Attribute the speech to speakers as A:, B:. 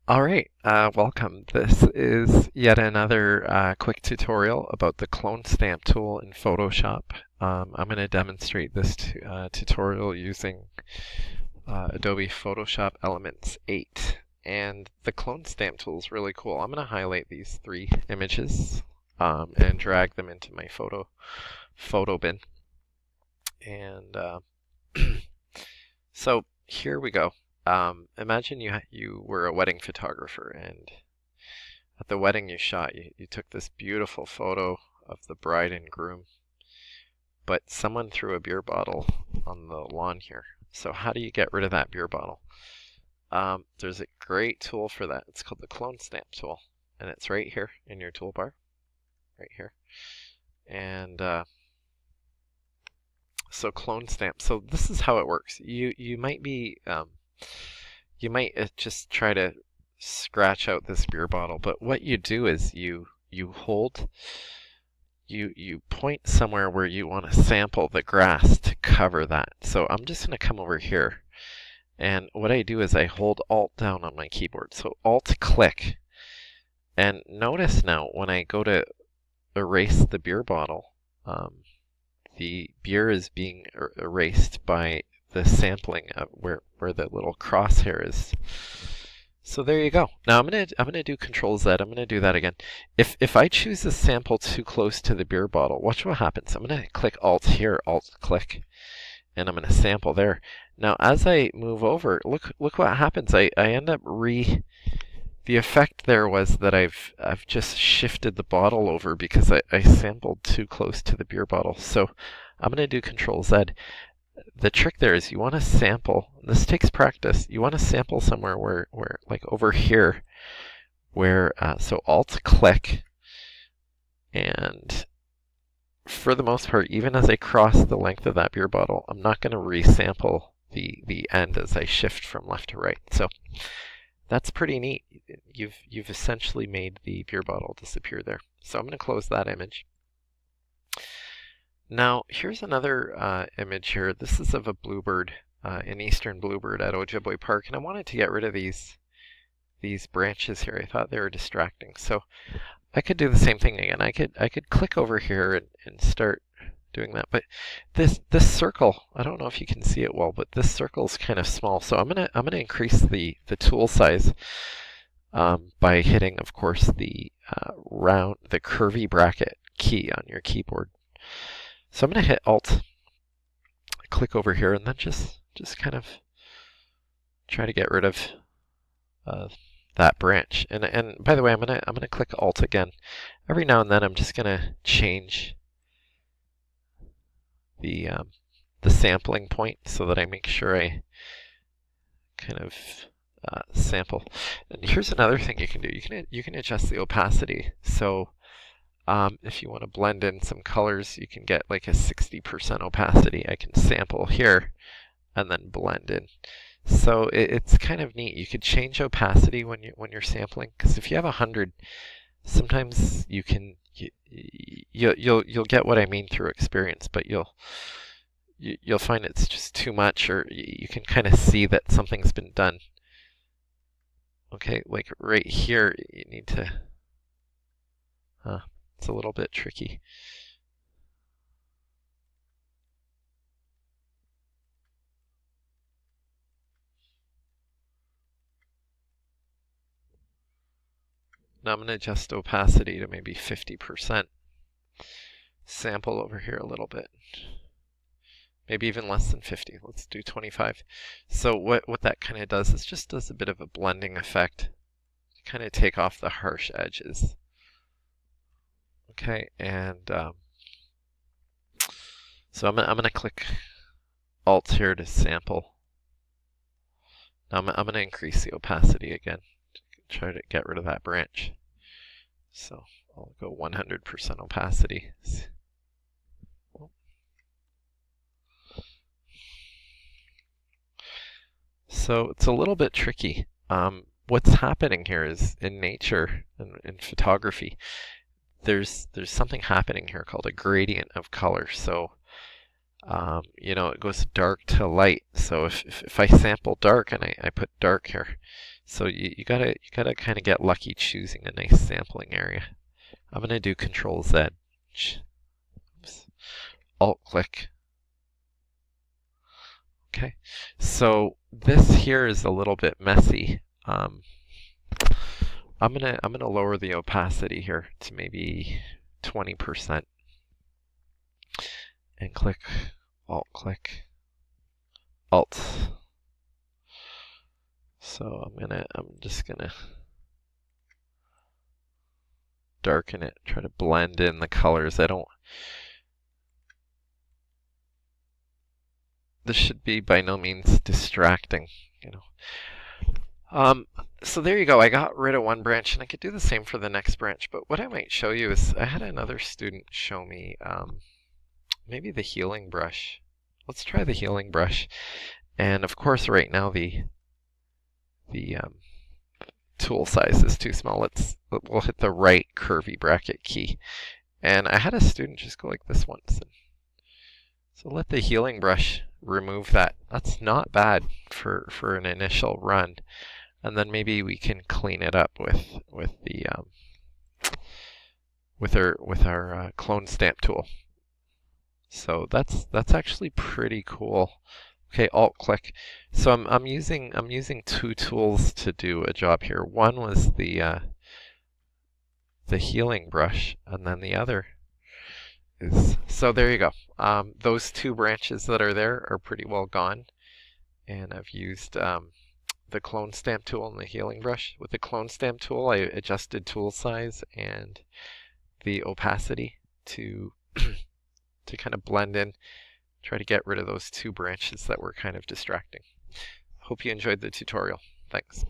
A: All right, welcome. This is yet another quick tutorial about the clone stamp tool in Photoshop. I'm going to demonstrate this tutorial using Adobe Photoshop Elements 8. And the clone stamp tool is really cool. I'm going to highlight these three images and drag them into my photo bin. And so here we go. Imagine you were a wedding photographer, and at the wedding you took this beautiful photo of the bride and groom, but someone threw a beer bottle on the lawn here. So how do you get rid of that beer bottle? There's a great tool for that. It's called the clone stamp tool, and it's right here in your toolbar, right here. And so clone stamp. So this is how it works. You might be you might just try to scratch out this beer bottle, but what you do is you point somewhere where you want to sample the grass to cover that. So I'm just going to come over here, and what I do is I hold Alt down on my keyboard. So Alt click, and notice now when I go to erase the beer bottle, the beer is being erased by the sampling of where the little crosshair is. So there you go. Now I'm gonna do Control Z. I'm gonna do that again. If I choose a sample too close to the beer bottle, watch what happens. I'm gonna click Alt here, Alt click, and I'm gonna sample there. Now as I move over, look what happens. I end up the effect there was that I've just shifted the bottle over because I sampled too close to the beer bottle. So I'm gonna do Control Z. The trick there is you want to sample. This takes practice. You want to sample somewhere where like over here, where so Alt click, and for the most part, even as I cross the length of that beer bottle, I'm not going to resample the end as I shift from left to right. So that's pretty neat. You've essentially made the beer bottle disappear there. So I'm going to close that image. Now, here's another image here. This is of a bluebird, an eastern bluebird at Ojibwe Park, and I wanted to get rid of these branches here. I thought they were distracting. So I could do the same thing again. I could click over here and start doing that. But this circle, I don't know if you can see it well, but this circle is kind of small. So I'm gonna increase the tool size by hitting, of course, the curvy bracket key on your keyboard. So I'm going to hit Alt, click over here, and then just kind of try to get rid of that branch. And by the way, I'm gonna click Alt again. Every now and then, I'm just going to change the sampling point so that I make sure I kind of sample. And here's another thing you can do. You can adjust the opacity. So if you want to blend in some colors, you can get like a 60% opacity. I can sample here and then blend in. So it's kind of neat. You could change opacity when you're sampling, because if you have 100, sometimes you'll get what I mean through experience, but you'll find it's just too much, or you can kind of see that something's been done. Okay, like right here, you need to. It's a little bit tricky. Now I'm going to adjust opacity to maybe 50%. Sample over here a little bit. Maybe even less than 50. Let's do 25. So what that kind of does is just does a bit of a blending effect. Kind of take off the harsh edges. Okay, and so I'm gonna click Alt here to sample. Now I'm gonna increase the opacity again to try to get rid of that branch. So I'll go 100% opacity. So it's a little bit tricky. What's happening here is in nature and in photography, there's something happening here called a gradient of color. So it goes dark to light. So if I sample dark and I put dark here, So you gotta kind of get lucky choosing a nice sampling area. I'm gonna do Control Z. Oops. Alt click. Okay. So this here is a little bit messy. I'm gonna lower the opacity here to maybe 20% and click Alt. So I'm just gonna darken it, try to blend in the colors. This should be by no means distracting, you know. So there you go. I got rid of one branch, and I could do the same for the next branch. But what I might show you is I had another student show me maybe the healing brush. Let's try the healing brush. And of course, right now the tool size is too small. We'll hit the right curvy bracket key. And I had a student just go like this once. So let the healing brush remove that. That's not bad for an initial run. And then maybe we can clean it up with our clone stamp tool. So that's actually pretty cool. Okay, Alt click. So I'm using two tools to do a job here. One was the healing brush, and then the other is, so there you go. Those two branches that are there are pretty well gone, and I've used the clone stamp tool and the healing brush. With the clone stamp tool, I adjusted tool size and the opacity to to kind of blend in, try to get rid of those two branches that were kind of distracting. Hope you enjoyed the tutorial. Thanks.